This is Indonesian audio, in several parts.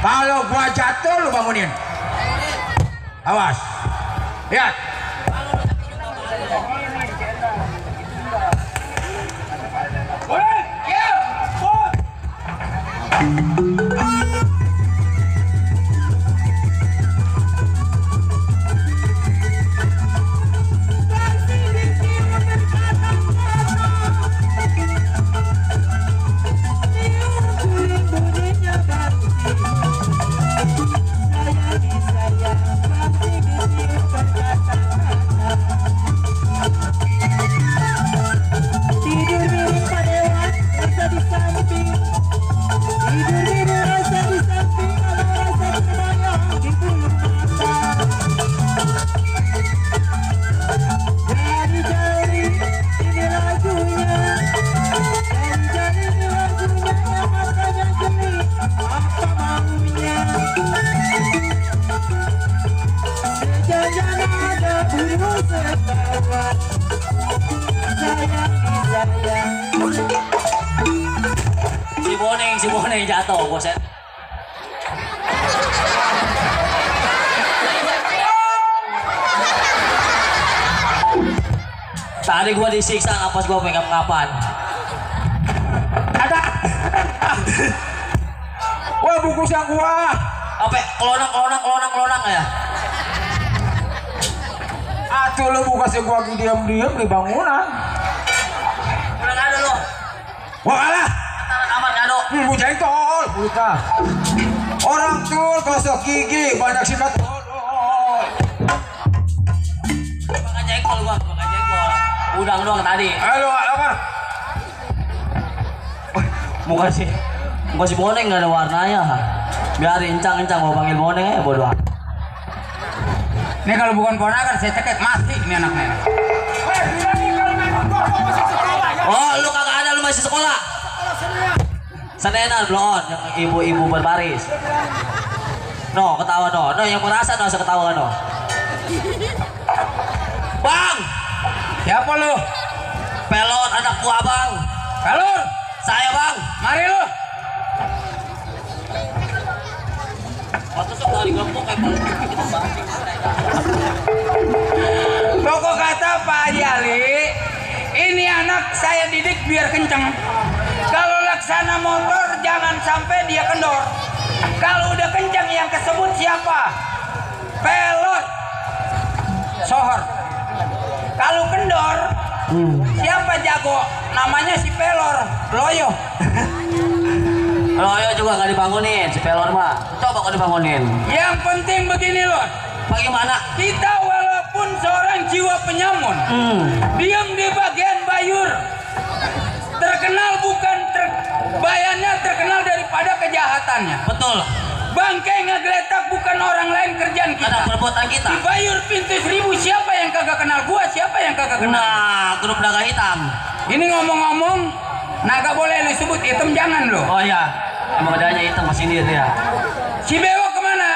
Kalau gua jatuh lu bangunin. Awas. Lihat. Si Boneng jatuh, boset. Tadi gua disiksa, napas gua pegang kapan. Ada. Wah, bungkusnya gua. Apa? Kelonang ya? Atuh lu bungkusnya gua lagi diam-diam di bangunan. Udah nggak ada lo. Wah, kalah. Aman nggak ada. Bujain tol, buta. Orang tuh gosok gigi, banyak sikat. Makan jengkol gua, makan jengkol. Udang doang tadi. Halo, apa? Muka si Boneng nggak ada warnanya. Biar incang mau panggil Boneng ya bodoh. Ini kalau bukan ponakan saya cekek mati ini anaknya. Oh, lu kagak ada, lu masih sekolah. Senenan belum, yang ibu-ibu berbaris. No, ketawa no, yang merasa no, ketawa no. Bang, Siapa lu? pelon anak gua bang. Pelur. Saya bang. Mari lu. Waktu sok dari gempuk kayak Pokok kata Pak Haji Ali, ini anak saya didik biar kenceng. Kalau laksana motor jangan sampai dia kendor. Kalau udah kenceng yang kesebut siapa? Pelot. Sohor. Kalau kendor, siapa jago? Namanya si Pelor. Loyo. Loyo juga nggak dibangunin, si pelon mah. Coba kau dibangunin. Yang penting begini loh. Bagaimana? Kita walaupun seorang jiwa penyamun, diam di bagian bayur, terkenal bukan bayannya terkenal daripada kejahatannya. Betul. Bangkai ngegeletak bukan orang lain kerjaan kita. Ada perbuatan kita. Di bayur pintu 1000 siapa yang kagak kenal gua, siapa yang kagak kenal? Nah, grup naga hitam. Ini ngomong-ngomong, naga boleh lu sebut hitam jangan lo. Oh ya, emang adanya hitam masih dia ya. Si Bewok kemana?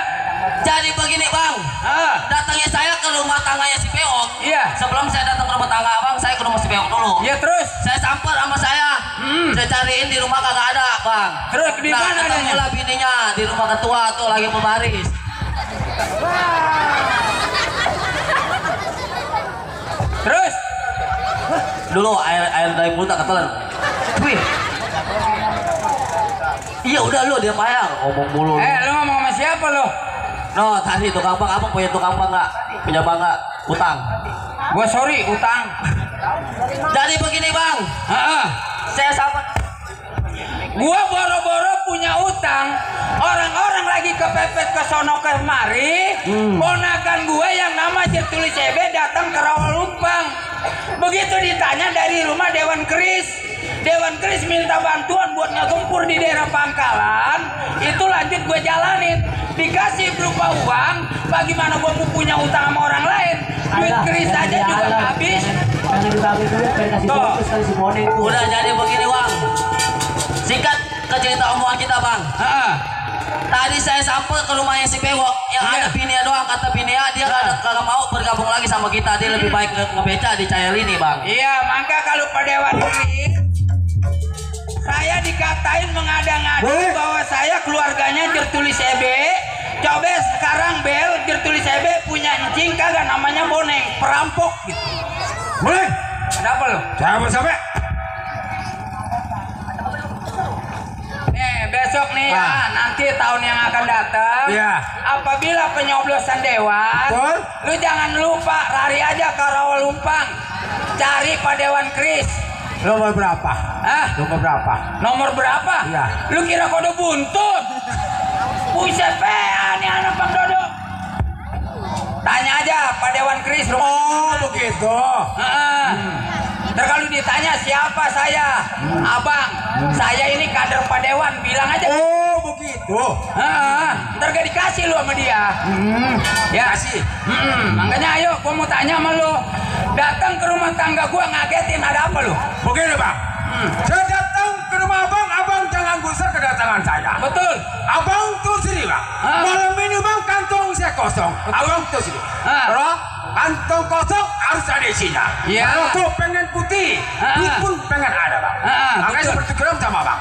Jadi begini bang, datangnya saya ke rumah tangganya si Bewok. Iya. Sebelum saya datang ke rumah tangga abang, saya ke rumah si Bewok dulu. Iya terus. Saya samper sama saya. Saya cariin di rumah kagak ada bang. Terus di mana adanya? Ketemulah bininya di rumah ketua tuh lagi membaris. Terus. Dulu air dari mulut tak ketelan. Wih. Iya udah lu dia payah ngomong mulu. Lu ngomong sama siapa lo? No tadi tukang bang, abang punya tukang bang nggak? Punya bang nggak? Utang. Gua sorry utang. Jadi begini bang, saya sama. Gua boro-boro punya utang, orang-orang lagi kepepet ke sono kemari, ponakan gua yang nama tertulis CB datang ke Rawalumpang. Begitu ditanya dari rumah Dewan Keris minta bantuan buat ngegempur di daerah Pangkalan, itu lanjut gue jalanin, dikasih berupa uang. Bagaimana gue mau punya utang sama orang lain? Duit keris aja juga habis. Udah jadi begini bang, singkat ke cerita omongan kita bang. Tadi saya sampai ke rumahnya si Bewok yang ada Pinia doang, kata Pinia dia kagak mau bergabung lagi sama kita, dia lebih baik ngebeca di Cahaya ini bang. Iya, maka kalau pada Dewan Keris saya dikatain mengada-ngada bahwa saya keluarganya tertulis EB Coba sekarang Bel tertulis CB punya encing kagak namanya Boneng, perampok gitu. Boleh? Ada apa lo? Sampai. Nih besok nih ya, nanti tahun yang akan datang. Iya. Apabila penyoblosan dewan, Betul. lu jangan lupa lari aja ke Rawalumpang, cari Pak Dewan Kris. Nomor berapa? Hah? Nomor berapa? Nomor berapa? Iya. Lu kira kode buntut? Buset nih anak Bang Dodo. Tanya aja Pak Dewan Kris. Oh begitu. Ntar kalau ditanya siapa saya, abang, saya ini kader Pak Dewan, bilang aja. Oh begitu. Ntar gak dikasih lu sama dia. Ya sih. Makanya ayo, gua mau tanya sama lu. Datang ke rumah tangga gua ngagetin, ada apa lu? Begini bang. Saya datang ke rumah abang jangan gusar kedatangan saya. Betul. Abang tuh sini bang. Malam ini bang kantong saya kosong. Abang tuh sini. Roh, kantong kosong harus ada isinya. Iya. Kalau tuh pengen putih, duit pun pengen ada bang. Makanya betul. seperti geram sama bang.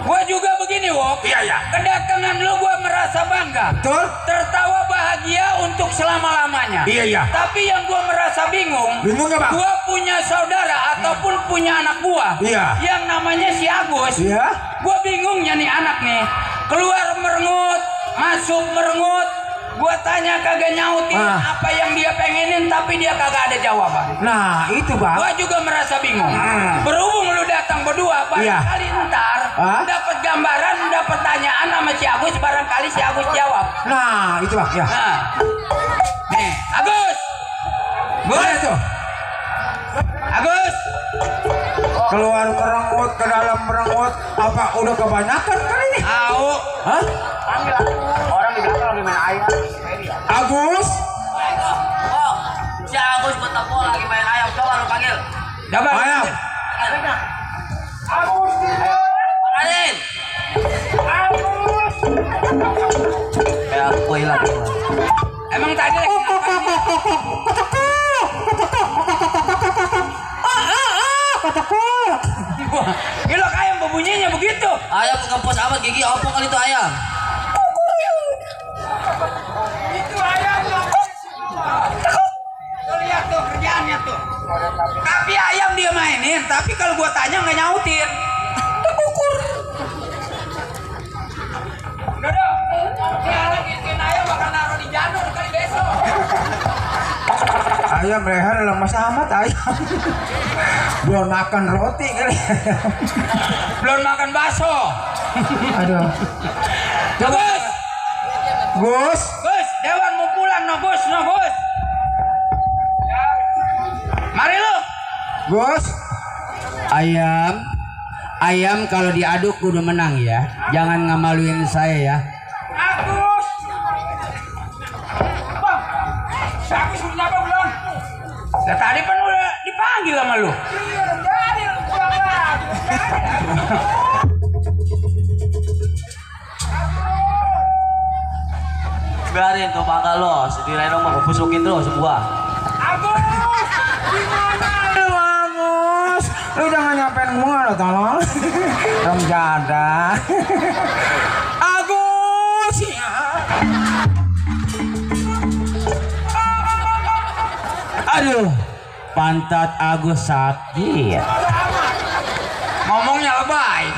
Gua juga begini, Wok. Iya. Kedatangan lu gua merasa bangga. Betul. Tertawa bahagia untuk selama-lamanya. Iya. Tapi yang gua merasa bingung. Bingung nggak, Bang? Gua punya saudara ataupun punya anak gua. Iya. Yang namanya si Agus. Iya. Gua bingungnya nih anak nih. Keluar merengut, masuk merengut. Gua tanya kagak nyautin apa yang dia pengenin, tapi dia kagak ada jawaban. Nah itu bang. Gua juga merasa bingung. Berhubung lu datang berdua, barangkali ntar dapat gambaran, dapat tanyaan sama si Agus, barangkali si Agus jawab. Nah itu bang ya. Nih, Agus. Mana tuh? Agus. Keluar merengut ke dalam merengut. Apa udah kebanyakan kali ini? Au. Hah? Orang di belakang lagi main ayam. Agus? Oh, si Agus betapa lagi main ayam. Coba lu panggil. Coba. Ayam. Adin. Ya aku hilang. Emang tadi lagi gila ayam berbunyinya begitu. Ayam kempos amat gigi opong kali itu ayam. Itu ayam tuh, lihat tuh kerjaannya tuh. Tapi ayam dia mainin, tapi kalau gua tanya nggak nyautin. Kukur. Dodo, dia lagi bikin ayam bakal naruh di janur kali besok. Ayam leher lemas amat ayam. Belum makan roti kali. Belum makan bakso. Aduh. Gus, Gus. Gus, Dewan mau pulang no Gus. Mari lu. Gus, ayam kalau diaduk kudu menang ya. Jangan ngamaluin saya ya. Agus. Bang, si Agus udah nyapa belum? Nah, tadi kan udah dipanggil sama lu. Iya, udah jadi pulang lagi. Biarin tuh bangga lo. Sedirain dong mau busukin terus semua. Agus, gimana? Aduh Agus. Lu jangan nyampein gua lo tolong. Rom jada. Agus. Aduh, pantat Agus sakit. Ngomongnya lebay.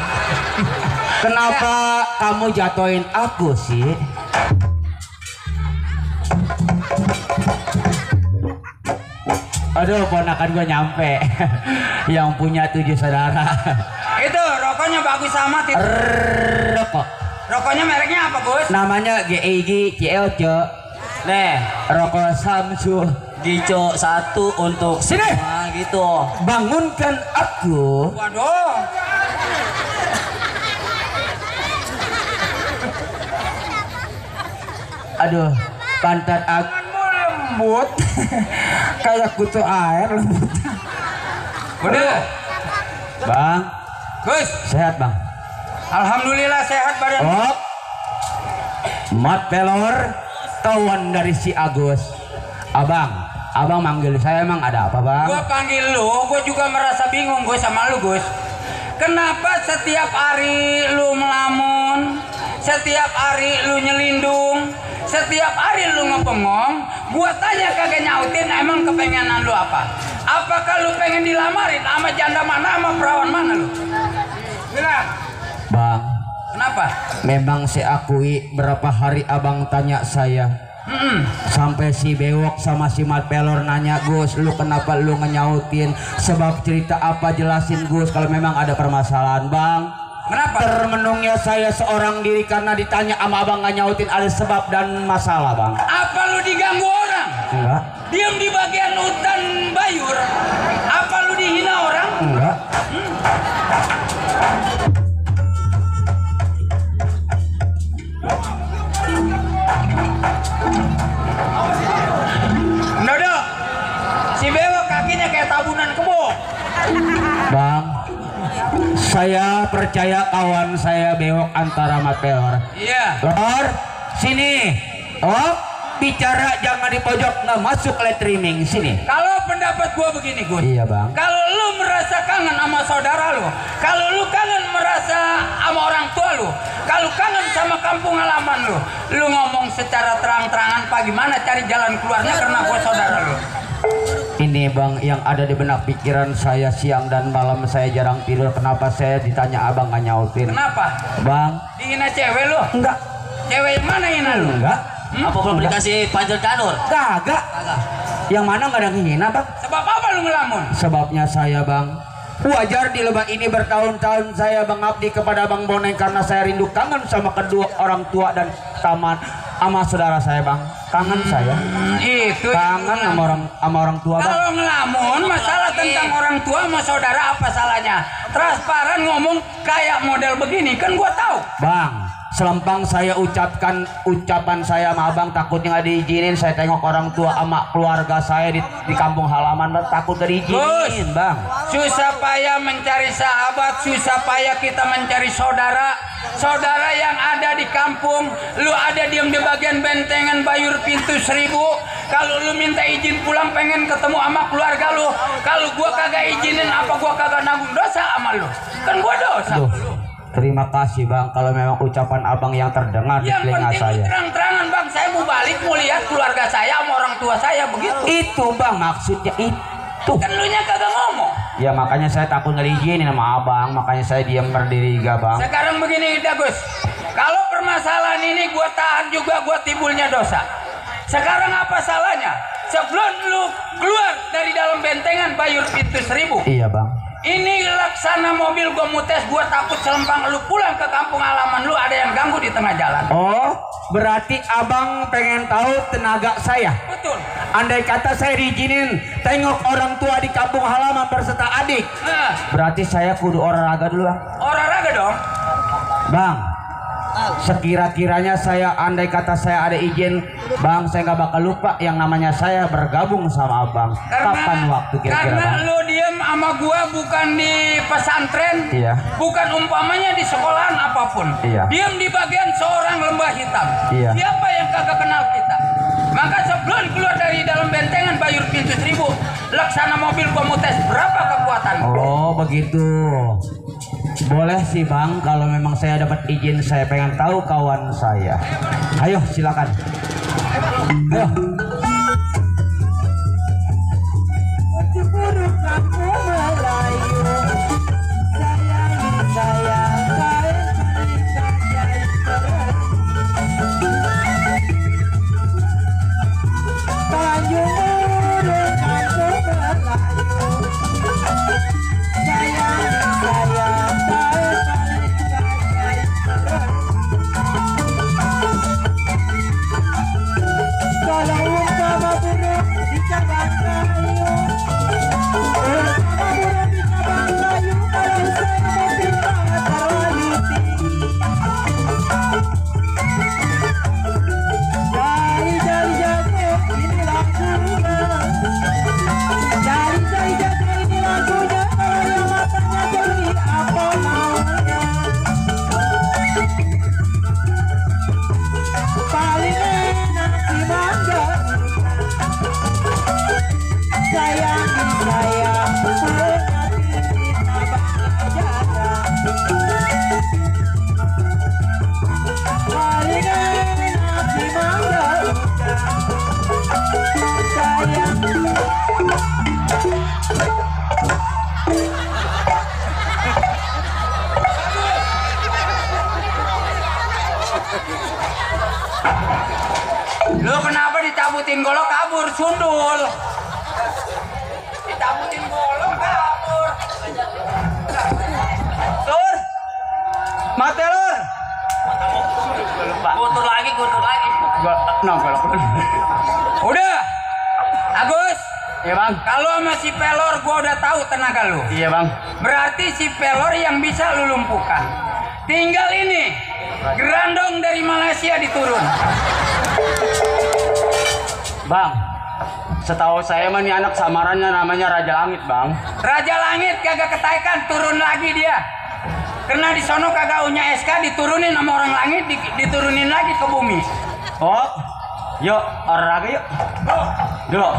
Kenapa kamu jatuhin aku sih? Aduh, ponakan gue nyampe. Yang punya 7 saudara. Itu rokoknya bagus amat itu. Rokok. Rokoknya mereknya apa, Gus? Namanya GIG CLC. Nih, Rokok Samsul. Gico 1 untuk Sini. semua gitu. Bangunkan aku. Waduh. Aduh, pantat aku Lembut. Kayak kutu air lembut. Udah. Bang, Gus, sehat bang. alhamdulillah sehat badan. Oh, mat pelor, kawan dari si Agus. Abang manggil saya emang ada apa bang? Gua panggil lu, gua juga merasa bingung Gus sama lu Gus. Kenapa setiap hari lu melamun, setiap hari lu nyelindung, setiap hari lu ngebengong, gua tanya kagak nyautin, emang kepengenan lu apa? Apakah lu pengen dilamarin sama janda mana, sama perawan mana lu? Bilang. Bang, kenapa? memang saya akui berapa hari abang tanya saya. Sampai si Bewok sama si Mat Pelor nanya, Gus, lu kenapa lu ngenyautin? Sebab cerita apa, jelasin Gus kalau memang ada permasalahan. Bang, kenapa? termenungnya saya seorang diri karena ditanya sama abang nggak nyautin ada sebab dan masalah. Bang, Apa lu diganggu orang? enggak, Diam di bagian hutan bayur. Apa lu dihina orang? enggak. Dodo, si Bewok kakinya kayak tabunan kebo. Bang, saya percaya kawan saya Bewok antara Mat Pelor. Iya. Lor, sini. Oh, bicara jangan di pojok, nggak masuk live streaming sini. Kalau pendapat gua begini, Gus. Iya bang. Kalau lu merasa kangen sama saudara lu, kalau lu kangen merasa sama orang tua lu, kalau kangen sama kampung halaman lu, lu ngomong secara terang-terangan bagaimana cari jalan keluarnya karena gua saudara lu. Ini bang yang ada di benak pikiran saya siang dan malam saya jarang tidur. Kenapa saya ditanya abang nggak nyautin? Kenapa? Bang, Dihina cewek lu? enggak, Cewek yang mana hina lu? enggak, Apa belum dikasih panjer kanur? kagak. Yang mana nggak ada yang hina bang? Sebab apa lu ngelamun? Sebabnya saya bang, wajar di lebah ini bertahun-tahun saya mengabdi kepada Bang Boneng karena saya rindu kangen sama kedua orang tua dan taman sama saudara saya bang. Kangen saya, Itu kangen sama orang tua bang. kalau ngelamun masalah tentang orang tua sama saudara apa salahnya? Transparan ngomong kayak model begini kan gua tahu. Bang, selempang saya ucapkan ucapan saya sama abang takutnya nggak diizinin. Saya tengok orang tua sama keluarga saya di kampung halaman bang, takut nggak diizinin bang. Susah payah mencari sahabat, susah payah kita mencari saudara. Saudara yang ada di kampung, lu ada diem di bagian bentengan Bayur Pintu Seribu. Kalau lu minta izin pulang pengen ketemu sama keluarga lu, kalau gua kagak izinin apa gua kagak nanggung dosa sama lu? Kan gua dosa. Duh, terima kasih bang kalau memang ucapan abang yang terdengar di Yang telinga penting saya. terang-terangan bang, saya mau balik mau lihat keluarga saya sama orang tua saya begitu. Itu bang maksudnya itu. Kan lu nya kagak ngomong. Ya makanya saya takut nggak diizinin sama abang, makanya saya diam berdiri gak bang. Sekarang begini Dagus, kalau permasalahan ini gua tahan juga gua timbulnya dosa. Sekarang apa salahnya? Sebelum lu keluar dari dalam bentengan Bayur Pintu Seribu, Iya bang. ini laksana mobil gua mutes, gua takut selempang lu pulang ke kampung halaman lu ada yang ganggu di tengah jalan. Oh, berarti abang pengen tahu tenaga saya. Betul. Andai kata saya diizinin tengok orang tua di kampung halaman berserta adik, Nah, berarti saya kudu olahraga dulu bang. olahraga dong. Bang, sekira-kiranya saya andai kata saya ada izin bang, saya nggak bakal lupa yang namanya saya bergabung sama abang. Kapan waktu kira-kira karena bang? lu diem sama gua bukan di pesantren, Iya. bukan umpamanya di sekolahan apapun. Iya. Diem di bagian seorang lembah hitam. Iya. Siapa yang kagak kenal kita? Maka sebelum keluar dari dalam bentengan Bayur Pintu Seribu, laksana mobil gua mutes berapa kekuatan? Oh begitu. Boleh sih bang, kalau memang saya dapat izin saya pengen tahu kawan saya. Ayo silakan. Ayo. Kalau Lu kenapa dicabutin golok kabur sundul? Dicabutin golok kabur. Lur. Mate lur. Gutur lagi. Udah. Agus. Iya bang. Kalau sama si pelor gua udah tahu tenaga lu. Iya bang. Berarti si pelor yang bisa lu lumpuhkan. Tinggal ini. Gerandong dari Malaysia diturun. Bang, setahu saya mah ini anak samarannya namanya Raja Langit bang. Raja Langit kagak ketaikan, turun lagi dia. Karena di sono kagak punya SK, diturunin sama orang langit, diturunin lagi ke bumi. Oh, yuk olahraga yuk. Dulu.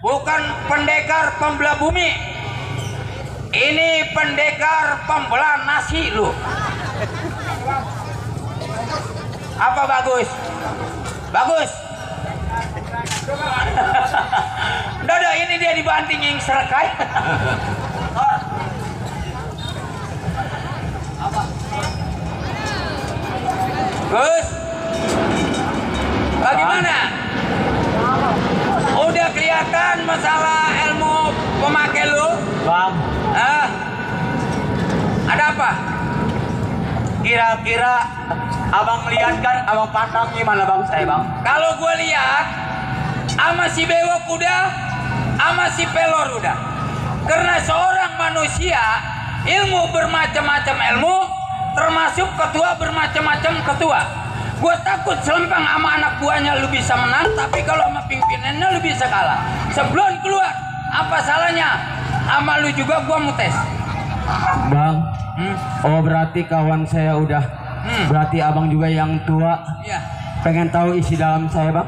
Bukan pendekar pembelah bumi. Ini pendekar pembelah nasi lu. Apa bagus? Bagus. Dodo ini dia dibanting yang serakai. Gus, bagaimana? Udah kelihatan masalah ilmu pemakai lu? Bang, Ada apa? kira-kira abang lihat kan, abang pandang gimana bang saya bang? Kalau gue lihat, sama si bewok udah, sama si pelor udah. Karena seorang manusia, ilmu bermacam-macam ilmu, termasuk ketua bermacam-macam ketua. Gue takut selempang sama anak buahnya lu bisa menang, tapi kalau sama pimpinannya lu bisa kalah. Sebelum keluar, apa salahnya? Sama lu juga gue mau tes. Bang, oh berarti kawan saya udah, berarti abang juga yang tua. Iya. Pengen tahu isi dalam saya bang?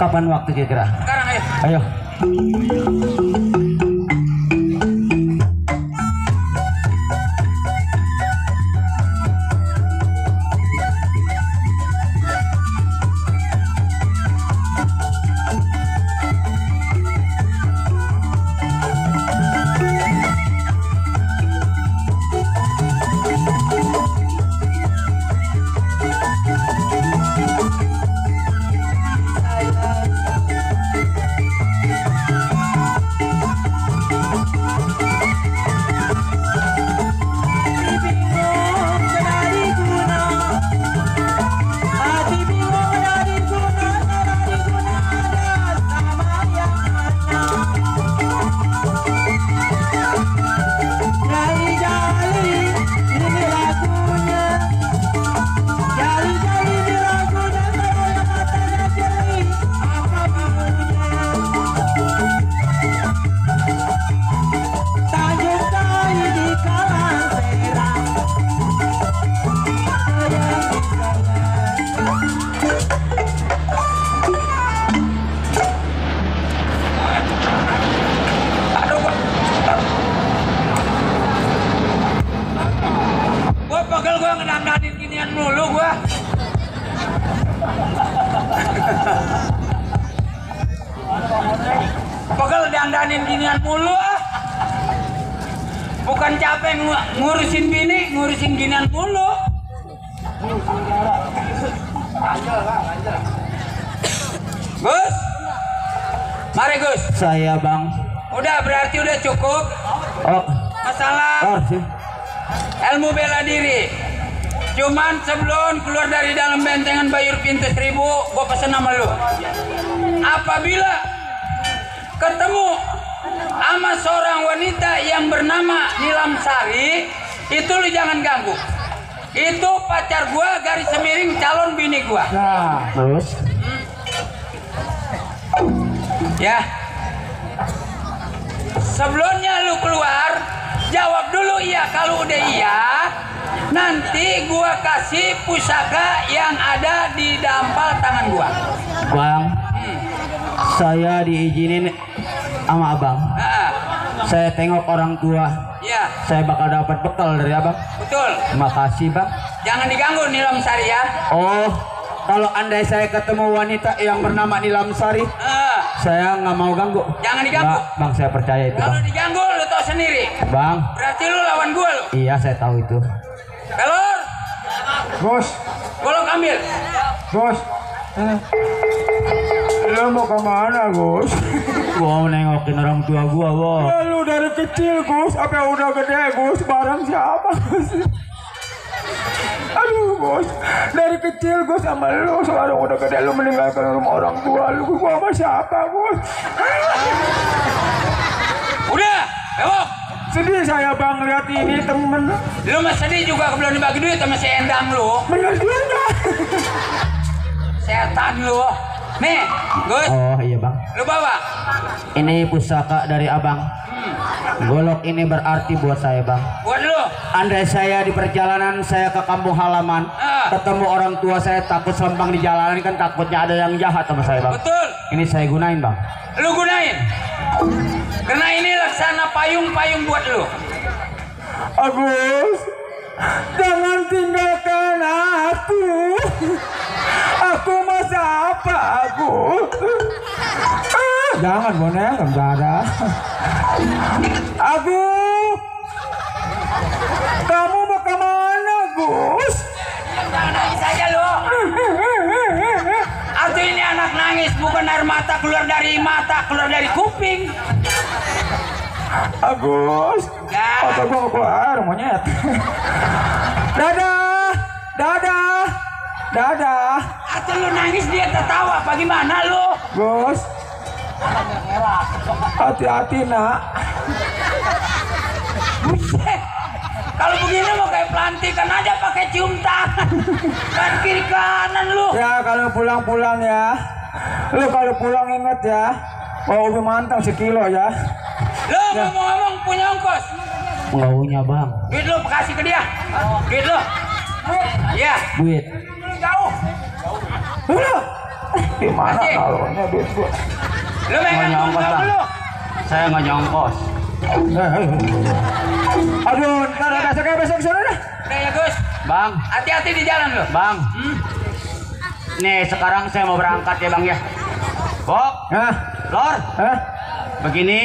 Kapan waktu kira-kira? Sekarang ayo. Ayo. dandanin ginian mulu ah. Bukan capek ngurusin bini, ngurusin ginian mulu. Gus, mari Gus. Saya bang. Udah berarti udah cukup. Oh. Masalah Oh sih. ilmu bela diri. Cuman sebelum keluar dari dalam bentengan Bayur Pintu Seribu, gua pesen sama lu. Apabila ketemu sama seorang wanita yang bernama Nilam Sari, itu lu jangan ganggu. Itu pacar gua garis semiring calon bini gua. Nah, Terus Ya. Sebelumnya lu keluar, jawab dulu iya. Kalau udah iya, nanti gua kasih pusaka yang ada di dampal tangan gua. Bang, saya diizinin sama abang. Nah, Saya tengok orang tua, ya, saya bakal dapat bekal dari abang. betul. Makasih bang. Jangan diganggu Nilam Sari ya. Oh, kalau andai saya ketemu wanita yang bernama Nilam Sari, saya nggak mau ganggu. Jangan diganggu. Nggak, bang, saya percaya itu Kalau bang. diganggu lu tau sendiri. Bang, Berarti lu lawan gua lu. iya saya tahu itu. Pelor, Bos, golok ambil. bos. Lu mau kemana, Gus? Gua mau nengokin orang tua gua, bos. Ya, lu dari kecil, Gus. Apa udah gede, Gus? Barang siapa, Gus? Aduh, Gus. Dari kecil, Gus, sama lu. Sekarang udah gede, lu meninggalkan rumah orang tua lu. Gua sama siapa, Gus? Udah, bewok. Sedih saya, Bang, lihat ini, temen. Lu mah sedih juga belum dibagi duit sama si Endang lu. Bener juga. Setan lu. Nih, Gus, Oh iya bang. lu bawa. Ini pusaka dari abang. Golok ini berarti buat saya bang. Buat lu. Andai saya di perjalanan saya ke kampung halaman, ketemu orang tua saya takut selempang di jalanan, kan takutnya ada yang jahat sama saya bang. Betul. Ini saya gunain bang. Lu gunain. Karena ini laksana payung-payung buat lu. Agus, jangan tinggalkan aku. Aku masa apa, Agus? Jangan, Bonek, enggak ada. Agus, kamu mau kemana, Gus? Jangan nangis aja lu. Atau ini anak nangis bukan air mata keluar dari mata, keluar dari kuping. Agus, Ya. otak gua keluar, monyet. Dadah, dadah, dadah. Atau lu nangis dia tertawa, apa gimana lu? Gus, hati-hati nak. Buset. Kalau begini mau kayak pelantikan aja pakai cium tangan. Kan kiri kanan lu. Ya kalau pulang-pulang ya, lu kalau pulang inget ya, bawa ubi mantang sekilo ya. Lu ngomong-ngomong punya ongkos. Nggak punya bang. Duit lu kasih ke dia. Duit lu. Iya. Duit. Jauh. Lu, di mana Kasih. kalau duit gua? Lu megang Nggak nyongkos, uang Bang. lu. Saya nggak nyongkos. Aduh, ntar besok sana dah. Udah ya Gus. Bang, Hati-hati di jalan lu. bang. Nih sekarang saya mau berangkat ya bang ya. Bok, Hah? Lor, Hah? begini.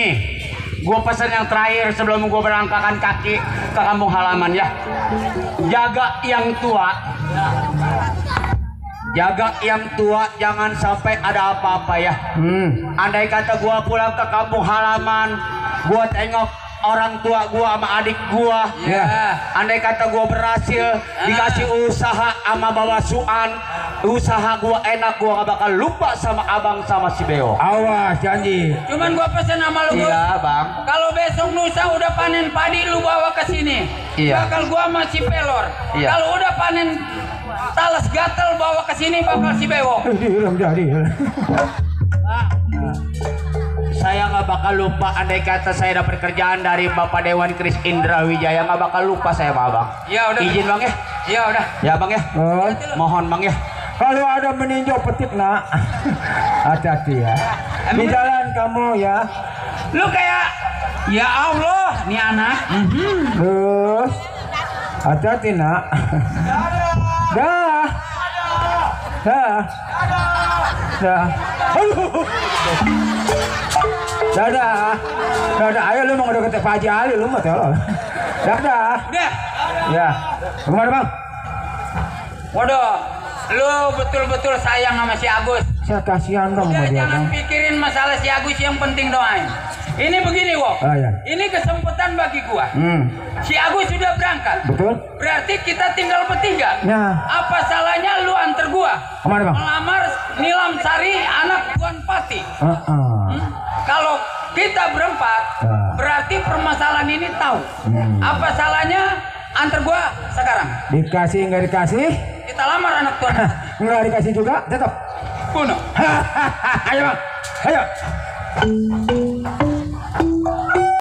Gue pesan yang terakhir sebelum gue berangkatkan kaki ke kampung halaman ya. Jaga yang tua. Jaga yang tua, jangan sampai ada apa-apa ya. Andai kata gue pulang ke kampung halaman, gue tengok orang tua gue sama adik gue. Ya. Andai kata gue berhasil dikasih usaha sama bawasuan, usaha gue enak, gue gak bakal lupa sama abang sama si Beo. Awas janji. Cuman gua pesen sama lu Gus. Iya bang. Kalau besok lusa udah panen padi lu bawa ke sini. Iya. Bakal gua masih pelor. Iya. Kalau udah panen talas gatel bawa ke sini bakal si bewok. Belum jadi. Saya nggak bakal lupa andai kata saya dapat kerjaan dari Bapak Dewan Kris Indra Wijaya, nggak bakal lupa saya sama abang. Ya udah. Izin bang ya. Ya udah. Ya bang ya. Oh, Mohon bang ya. kalau ada meninjau petik nak, hati-hati ya. Di jalan kamu ya. Lu kayak ya Allah nih anak. Terus hati-hati nak. Dah. Dah. Dah. Dadah. Dadah. Ayo lu mau deket Pak Haji Ali lu mau tolong. Dadah. Udah. Ya. Kemana bang? Waduh. Lu betul-betul sayang sama si Agus. Saya kasihan dong Udah sama dia jangan bang. pikirin masalah si Agus, yang penting doain. Ini begini, Wok. Oh, ya. Ini kesempatan bagi gua. Si Agus sudah berangkat. Betul. Berarti kita tinggal bertiga. Ya. Apa salahnya lu antar gua? Kemana, Bang? Melamar Nilam Sari, anak Tuan Pati. Kalau kita berempat, berarti permasalahan ini tahu. Apa salahnya antar gua sekarang? Dikasih nggak dikasih? Kita lamar anak Tuan. Nggak dikasih juga, tetap. Bunuh. Ayo bang, ayo.